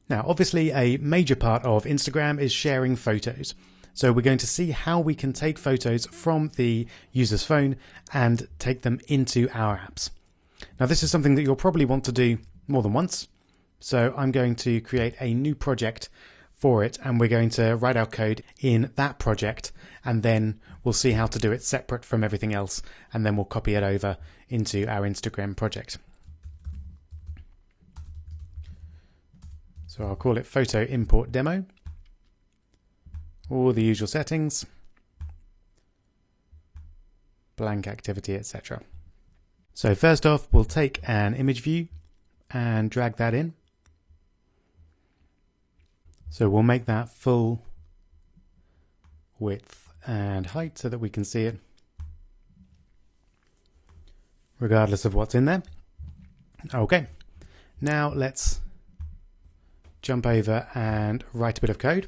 Now, obviously, a major part of Instagram is sharing photos. So we're going to see how we can take photos from the user's phone and take them into our apps. Now, this is something that you'll probably want to do more than once. So I'm going to create a new project for it, and we're going to write our code in that project, and then we'll see how to do it separate from everything else, and then we'll copy it over into our Instagram project. So I'll call it photo import demo. All the usual settings, blank activity, etc. So first off, we'll take an image view and drag that in. So we'll make that full width and height so that we can see it regardless of what's in there. Okay, now let's jump over and write a bit of code.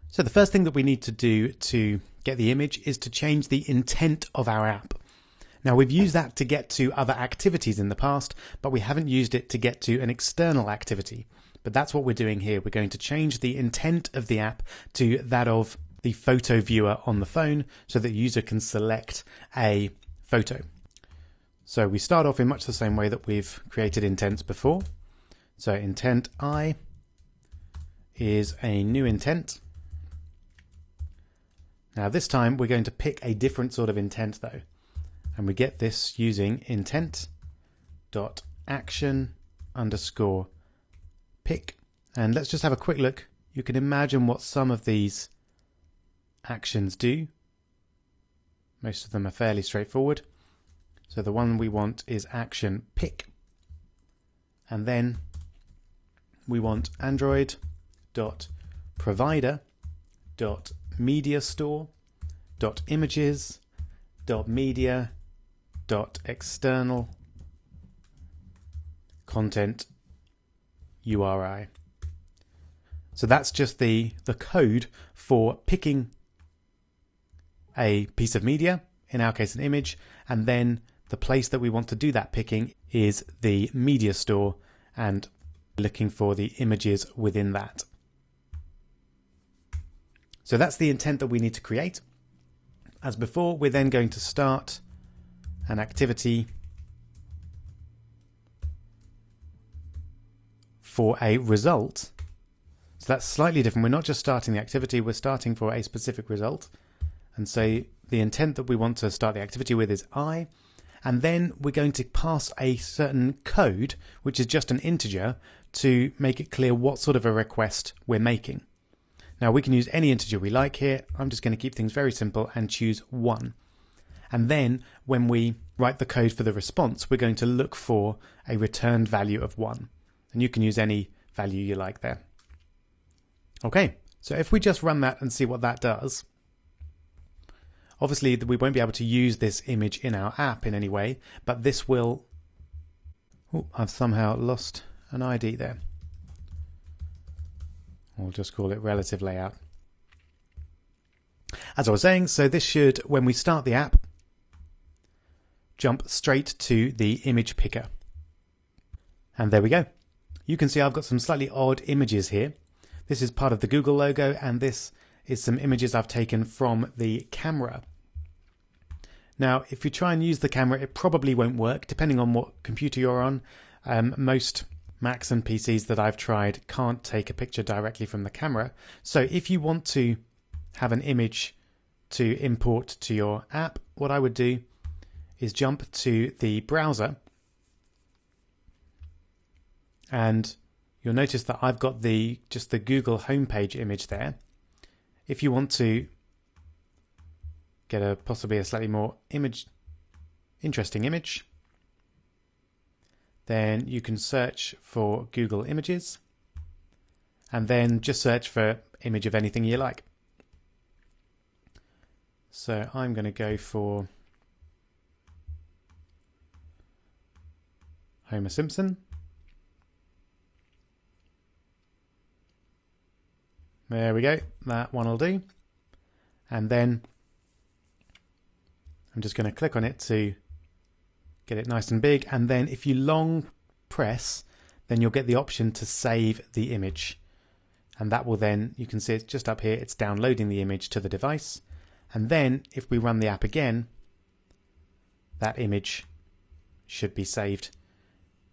So the first thing that we need to do to get the image is to change the intent of our app. Now, we've used that to get to other activities in the past, but we haven't used it to get to an external activity. But that's what we're doing here. We're going to change the intent of the app to that of the photo viewer on the phone so that the user can select a photo. So we start off in much the same way that we've created intents before. So intent I is a new intent. Now this time we're going to pick a different sort of intent though. And we get this using intent.action_pick. And let's just have a quick look. You can imagine what some of these actions do. Most of them are fairly straightforward. So the one we want is action pick. And then we want android.provider.images.media.external content URI. So that's just the code for picking a piece of media, in our case an image, and then the place that we want to do that picking is the media store and looking for the images within that. So that's the intent that we need to create. As before, we're then going to start an activity for a result. So that's slightly different. We're not just starting the activity, we're starting for a specific result. And so the intent that we want to start the activity with is I, and then we're going to pass a certain code, which is just an integer, to make it clear what sort of a request we're making. Now we can use any integer we like here. I'm just going to keep things very simple and choose 1. And then when we write the code for the response, we're going to look for a returned value of 1. And you can use any value you like there. Okay, so if we just run that and see what that does, obviously we won't be able to use this image in our app in any way, but this will... Oh, I've somehow lost an ID there. We'll just call it relative layout. As I was saying, so this should, when we start the app, jump straight to the image picker. And there we go. You can see I've got some slightly odd images here. This is part of the Google logo, and this is some images I've taken from the camera. Now, if you try and use the camera, it probably won't work, depending on what computer you're on. Most Macs and PCs that I've tried can't take a picture directly from the camera. So if you want to have an image to import to your app, what I would do is jump to the browser, and you'll notice that I've got just the Google homepage image there. If you want to get possibly a slightly more interesting image, then you can search for Google Images and then just search for image of anything you like. So I'm going to go for Homer Simpson. There we go, that one will do. And then I'm just going to click on it to get it nice and big, and then if you long press, then you'll get the option to save the image. And that will then, you can see it's just up here, it's downloading the image to the device. And then if we run the app again, that image should be saved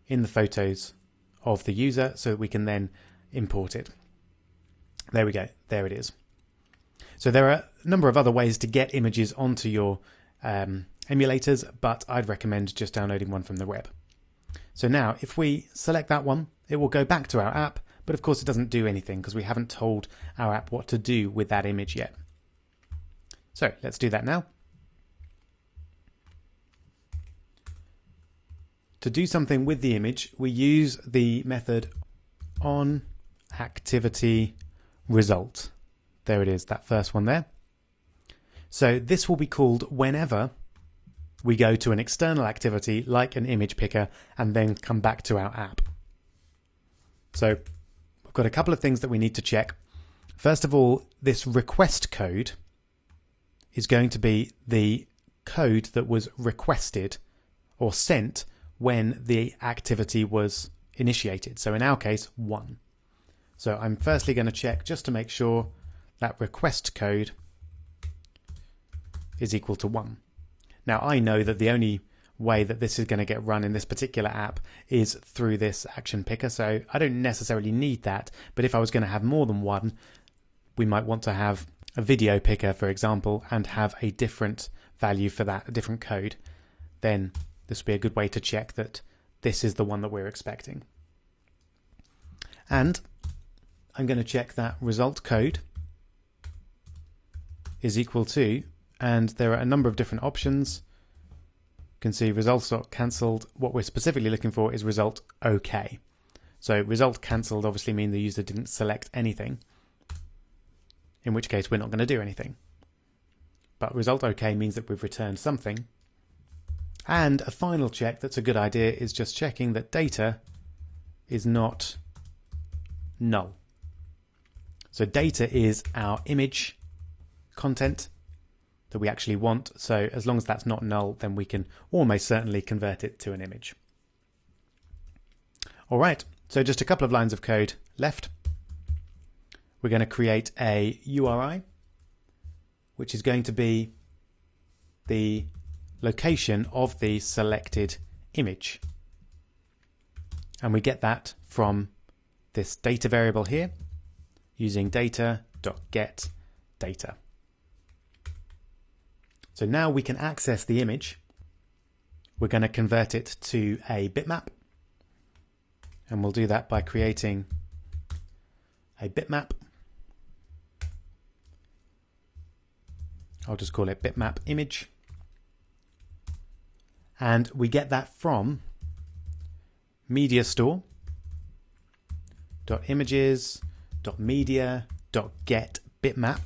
in the photos of the user so that we can then import it. There we go, there it is. So there are a number of other ways to get images onto your emulators, but I'd recommend just downloading one from the web. So now if we select that one, it will go back to our app, but of course it doesn't do anything because we haven't told our app what to do with that image yet. So let's do that now. To do something with the image, we use the method onActivityResult. There it is, that first one there. So this will be called whenever we go to an external activity like an image picker and then come back to our app. So we've got a couple of things that we need to check. First of all, this request code is going to be the code that was requested or sent when the activity was initiated. So in our case, 1. So I'm firstly going to check just to make sure that request code is equal to 1. Now I know that the only way that this is going to get run in this particular app is through this action picker, so I don't necessarily need that, but if I was going to have more than one, we might want to have a video picker, for example, and have a different value for that, a different code. Then this would be a good way to check that this is the one that we're expecting. And I'm going to check that result code is equal to, and there are a number of different options. You can see results.cancelled. What we're specifically looking for is result OK. So result cancelled obviously means the user didn't select anything, in which case we're not going to do anything. But result OK means that we've returned something. And a final check that's a good idea is just checking that data is not null. So data is our image content that we actually want. So as long as that's not null, then we can almost certainly convert it to an image. All right, so just a couple of lines of code left. We're going to create a URI, which is going to be the location of the selected image. And we get that from this data variable here using data.getData. So now we can access the image. We're going to convert it to a bitmap. And we'll do that by creating a bitmap. I'll just call it bitmap image. And we get that from mediastore.images.media.getBitmap.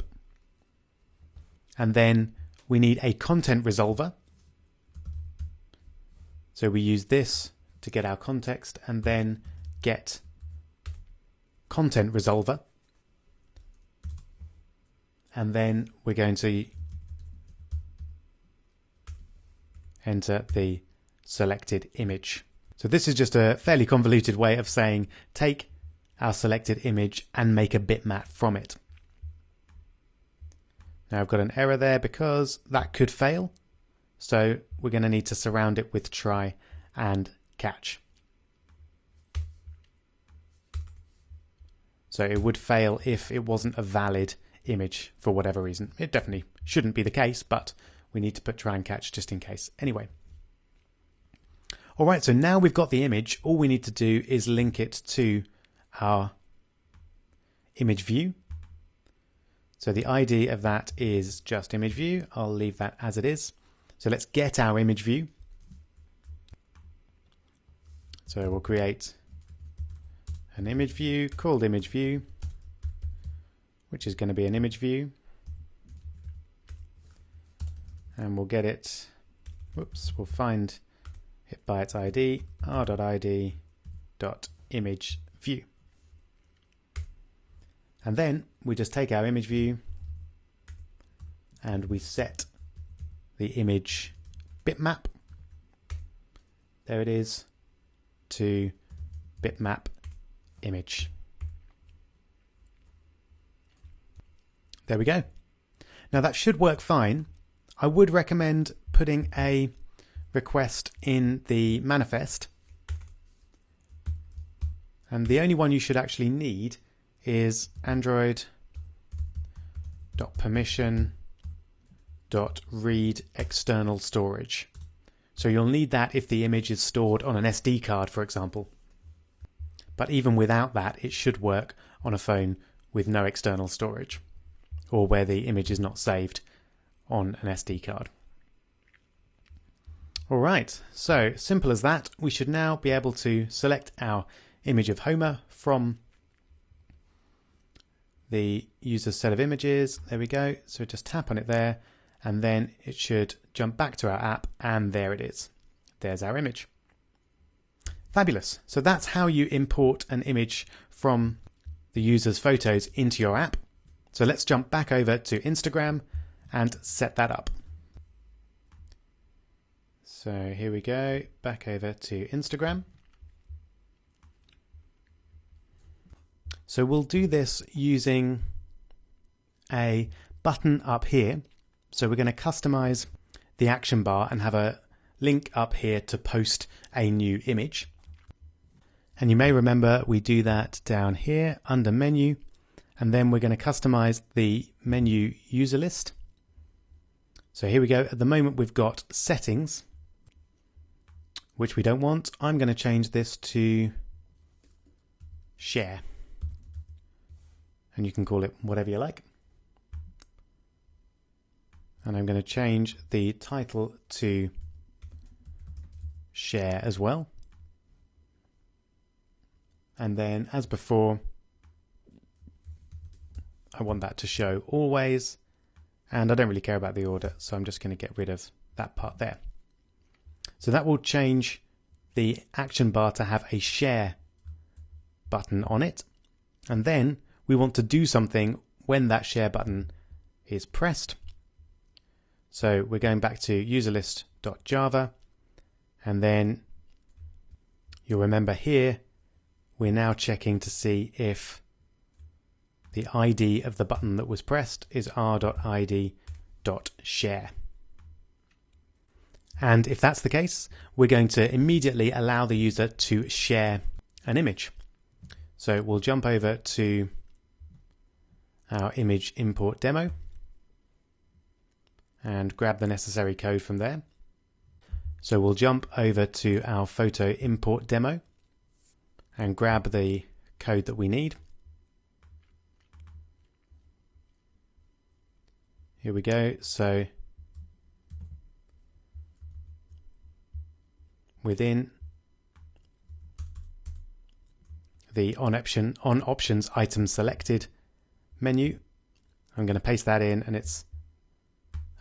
And then we need a content resolver. So we use this to get our context and then get content resolver. And then we're going to enter the selected image. So this is just a fairly convoluted way of saying take our selected image and make a bitmap from it. Now I've got an error there because that could fail. So we're going to need to surround it with try and catch. So it would fail if it wasn't a valid image for whatever reason. It definitely shouldn't be the case, but we need to put try and catch just in case. Anyway. All right, so now we've got the image. All we need to do is link it to our image view. So the ID of that is just image view. I'll leave that as it is. So let's get our image view. So we'll create an image view called image view, which is going to be an image view. And we'll get it, we'll find it by its ID, r.id.image_view. And then we just take our image view and we set the image bitmap, there it is, to bitmap image. There we go. Now that should work fine. I would recommend putting a request in the manifest. And the only one you should actually need is android.permission.read external storage. So you'll need that if the image is stored on an SD card, for example. But even without that, it should work on a phone with no external storage, or where the image is not saved on an SD card. Alright, so simple as that. We should now be able to select our image of Homer from the user's set of images. There we go. So just tap on it there, and then it should jump back to our app, and there it is. There's our image. Fabulous. So that's how you import an image from the user's photos into your app. So let's jump back over to Instagram and set that up. So here we go, back over to Instagram. So we'll do this using a button up here. So we're going to customize the action bar and have a link up here to post a new image. And you may remember we do that down here under menu, and then we're going to customize the menu user list. So here we go. At the moment we've got settings, which we don't want. I'm going to change this to share. And you can call it whatever you like. And I'm going to change the title to share as well. And then, as before, I want that to show always. And I don't really care about the order, so I'm just going to get rid of that part there. So that will change the action bar to have a share button on it. And then we want to do something when that share button is pressed. So we're going back to userlist.java, and then you'll remember here we're now checking to see if the ID of the button that was pressed is r.id.share. And if that's the case, we're going to immediately allow the user to share an image. So we'll jump over to our image import demo and grab the necessary code from there. So we'll jump over to our photo import demo and grab the code that we need. Here we go. So within the on options item selected menu, I'm going to paste that in, and it's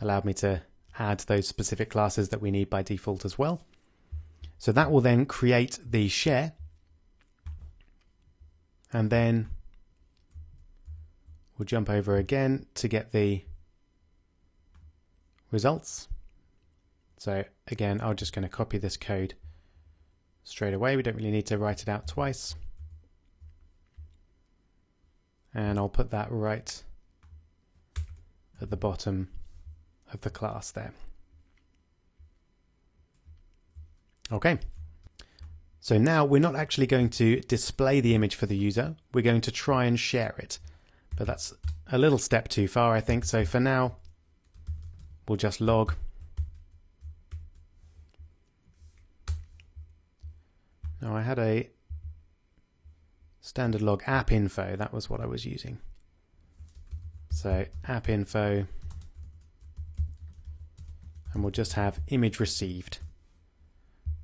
allowed me to add those specific classes that we need by default as well. So that will then create the share, and then we'll jump over again to get the results. So again, I'm just going to copy this code straight away. We don't really need to write it out twice. And I'll put that right at the bottom of the class there. Okay. So now we're not actually going to display the image for the user. We're going to try and share it. But that's a little step too far, I think. So for now, we'll just log. Now I had a standard log app info. That was what I was using. So app info, and we'll just have image received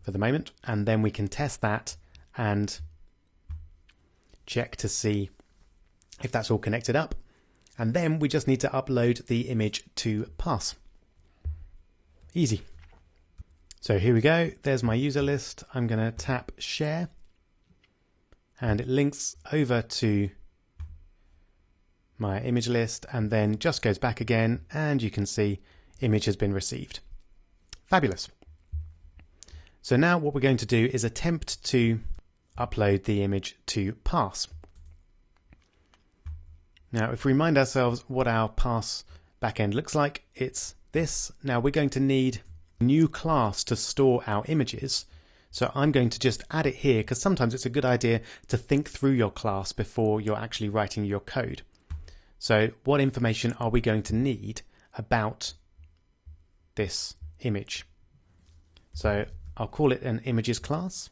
for the moment, and then we can test that and check to see if that's all connected up, and then we just need to upload the image to Pass. Easy. So here we go, there's my user list. I'm going to tap share, and it links over to my image list, and then just goes back again, and you can see image has been received. Fabulous. So now what we're going to do is attempt to upload the image to Parse. Now, if we remind ourselves what our Parse backend looks like, it's this. Now we're going to need a new class to store our images. So I'm going to just add it here because sometimes it's a good idea to think through your class before you're actually writing your code. So what information are we going to need about this image? So I'll call it an images class.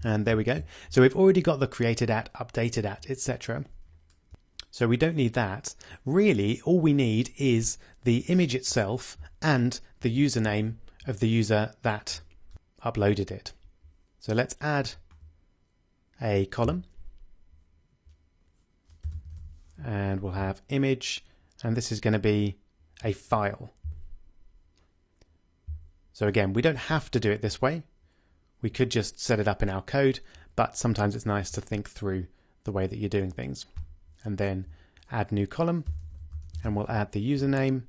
And there we go. So we've already got the created at, updated at, etc. So we don't need that. Really, all we need is the image itself and the username of the user that uploaded it. So let's add a column. And we'll have image, and this is going to be a file. So again, we don't have to do it this way. We could just set it up in our code, but sometimes it's nice to think through the way that you're doing things. And then add new column, and we'll add the username,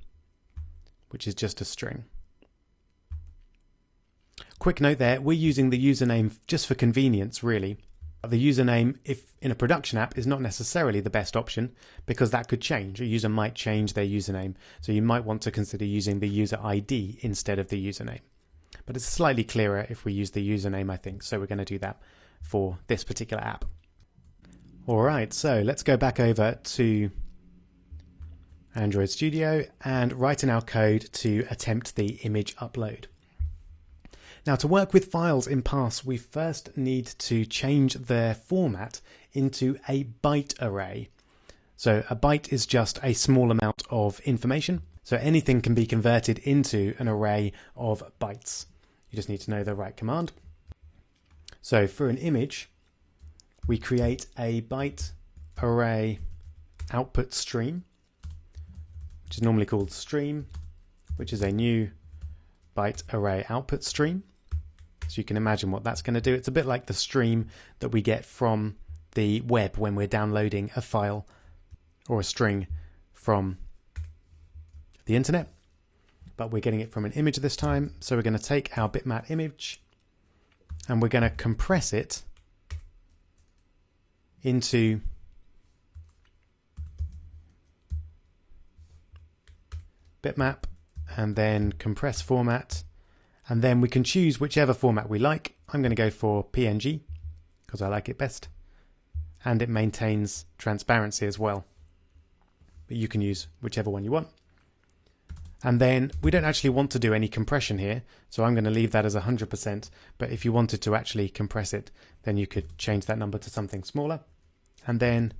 which is just a string. Quick note there, we're using the username just for convenience, really. The username, if in a production app, is not necessarily the best option because that could change. A user might change their username, so you might want to consider using the user ID instead of the username. But it's slightly clearer if we use the username, I think, so we're going to do that for this particular app. Alright, so let's go back over to Android Studio and write in our code to attempt the image upload. Now, to work with files in Parse, we first need to change their format into a byte array. So a byte is just a small amount of information, so anything can be converted into an array of bytes. You just need to know the right command. So for an image, we create a byte array output stream, which is normally called stream, which is a new byte array output stream. So you can imagine what that's going to do. It's a bit like the stream that we get from the web when we're downloading a file or a string from the internet, but we're getting it from an image this time. So we're going to take our bitmap image and we're going to compress it into bitmap and then compress format, and then we can choose whichever format we like. I'm going to go for PNG because I like it best, and it maintains transparency as well, but you can use whichever one you want. And then we don't actually want to do any compression here, so I'm going to leave that as 100%, but if you wanted to actually compress it, then you could change that number to something smaller. And then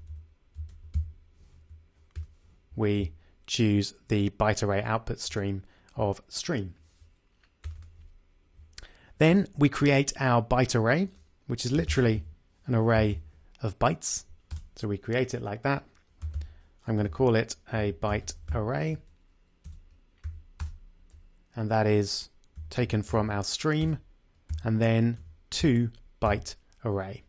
we choose the byte array output stream of stream. Then we create our byte array, which is literally an array of bytes. So we create it like that. I'm going to call it a byte array. And that is taken from our stream, and then 2 byte array.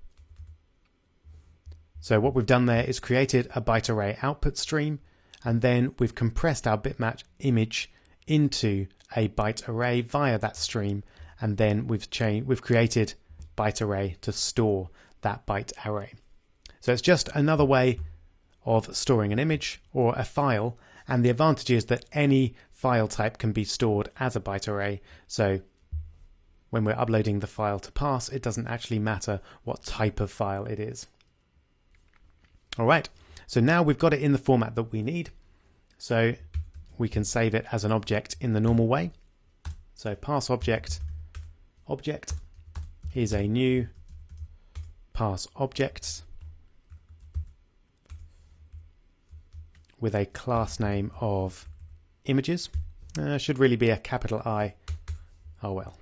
So what we've done there is created a byte array output stream, and then we've compressed our bitmap image into a byte array via that stream, and then we've created byte array to store that byte array. So it's just another way of storing an image or a file, and the advantage is that any file type can be stored as a byte array. So when we're uploading the file to Parse, it doesn't actually matter what type of file it is. All right, so now we've got it in the format that we need, so we can save it as an object in the normal way. So parse object is a new parse object with a class name of images. Should really be a capital I. Oh well.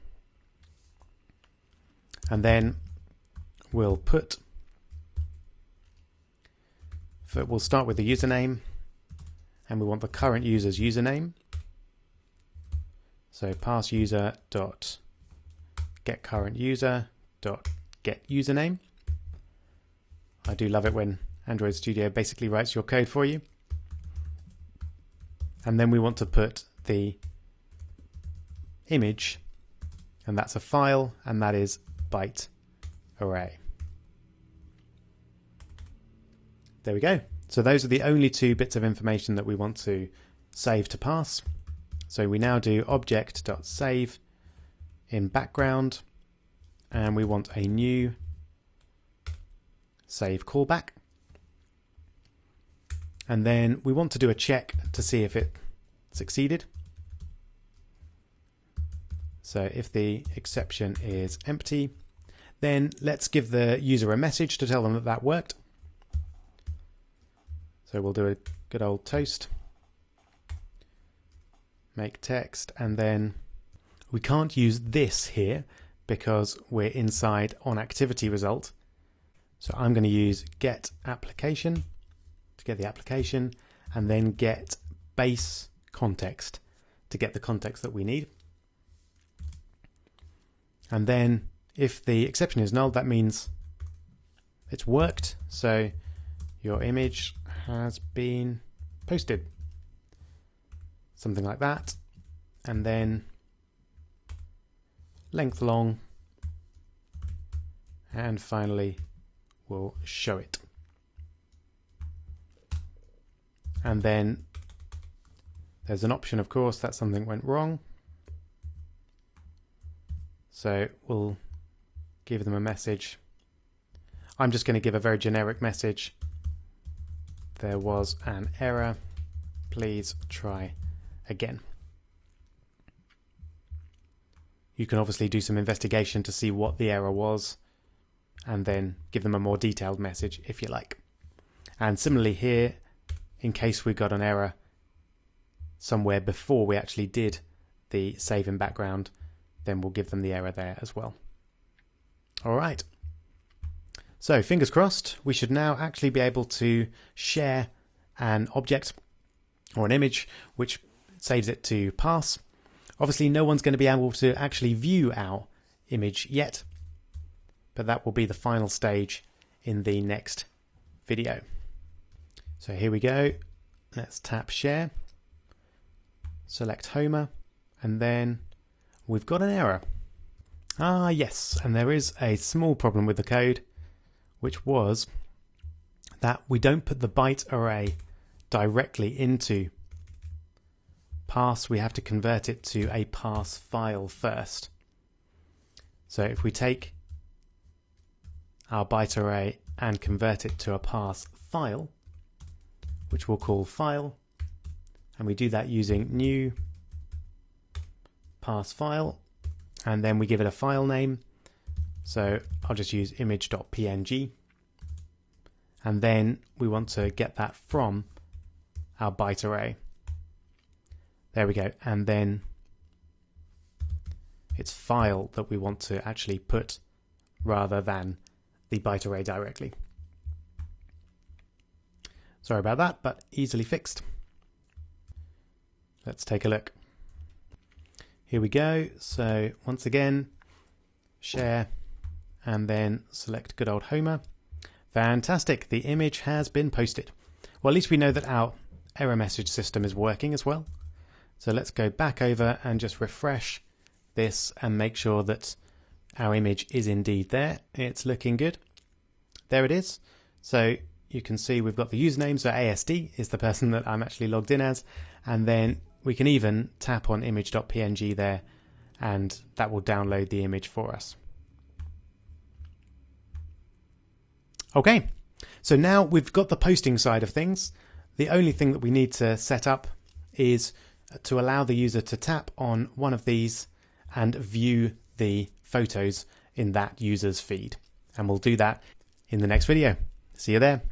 And then we'll start with the username, and we want the current user's username. So parse user dot get current user dot get username. I do love it when Android Studio basically writes your code for you. And then we want to put the image and that's a file, and that is byte array. There we go. So those are the only two bits of information that we want to save to pass. So we now do object.save in background, and we want a new save callback. And then we want to do a check to see if it succeeded. So if the exception is empty, then let's give the user a message to tell them that that worked. So we'll do a good old toast, make text, and then we can't use this here because we're inside onActivityResult. So I'm going to use get application to get the application, and then get base context to get the context that we need. And then if the exception is null, that means it's worked. So your image has been posted. Something like that. And then length long. And finally, we'll show it. And then there's an option, of course, that something went wrong. So we'll give them a message. I'm just going to give a very generic message. There was an error. Please try again. You can obviously do some investigation to see what the error was, and then give them a more detailed message if you like. And similarly here, in case we got an error somewhere before we actually did the save in background, then we'll give them the error there as well. All right. So fingers crossed, we should now actually be able to share an object or an image which saves it to pass. Obviously, no one's going to be able to actually view our image yet, but that will be the final stage in the next video. So here we go. Let's tap share, select Homer, and then we've got an error. Ah, yes, and there is a small problem with the code, which was that we don't put the byte array directly into parse. We have to convert it to a parse file first. So if we take our byte array and convert it to a parse file, which we'll call file, and we do that using new parse file, and then we give it a file name. So I'll just use image.png, and then we want to get that from our byte array. There we go, and then it's file that we want to actually put rather than the byte array directly. Sorry about that, but easily fixed. Let's take a look. Here we go. So once again, share, and then select good old Homer. Fantastic, the image has been posted. Well, at least we know that our error message system is working as well. So let's go back over and just refresh this and make sure that our image is indeed there. It's looking good. There it is. So you can see we've got the username, so ASD is the person that I'm actually logged in as, and then we can even tap on image.png there, and that will download the image for us. Okay, so now we've got the posting side of things. The only thing that we need to set up is to allow the user to tap on one of these and view the photos in that user's feed. And we'll do that in the next video. See you there.